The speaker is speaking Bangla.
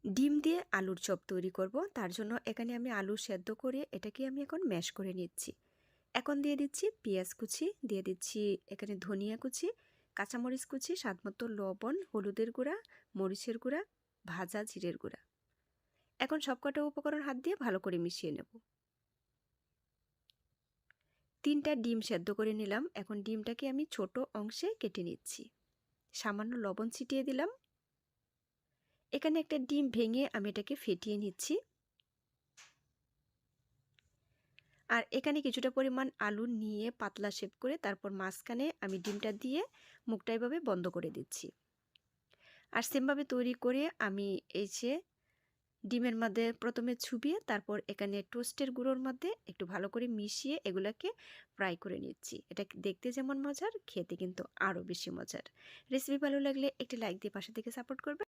ডিম দিয়ে আলুর চপ তৈরি করব। তার জন্য এখানে আমি আলু সেদ্ধ করে এটাকে আমি এখন ম্যাশ করে নিচ্ছি। এখন দিয়ে দিচ্ছি পেঁয়াজ কুচি, দিয়ে দিচ্ছি এখানে ধনিয়া কুচি, কাঁচামরিচ কুচি, স্বাদমতো লবণ, হলুদের গুঁড়া, মরিচের গুঁড়া, ভাজা জিরের গুঁড়া। এখন সবকটা উপকরণ হাত দিয়ে ভালো করে মিশিয়ে নেব। 3টা ডিম সেদ্ধ করে নিলাম। এখন ডিমটাকে আমি ছোট অংশে কেটে নিচ্ছি। সামান্য লবণ ছিটিয়ে দিলাম। এখানে একটা ডিম ভেঙে আমি এটাকে ফেটিয়ে নিচ্ছি। আর এখানে কিছুটা পরিমাণ আলু নিয়ে পাতলা শেপ করে তারপর মাঝখানে আমি ডিমটা দিয়ে মুখটা এভাবে বন্ধ করে দিচ্ছি। আর সেমভাবে তৈরি করে আমি এই যে ডিমের মধ্যে প্রথমে চুবিয়ে তারপর এখানে টোস্টের গুঁড়োর মধ্যে একটু ভালো করে মিশিয়ে এগুলাকে ফ্রাই করে নিচ্ছি। এটা দেখতে যেমন মজার, খেতে কিন্তু আরও বেশি মজার। রেসিপি ভালো লাগলে একটি লাইক দিয়ে পাশে থেকে সাপোর্ট করবে।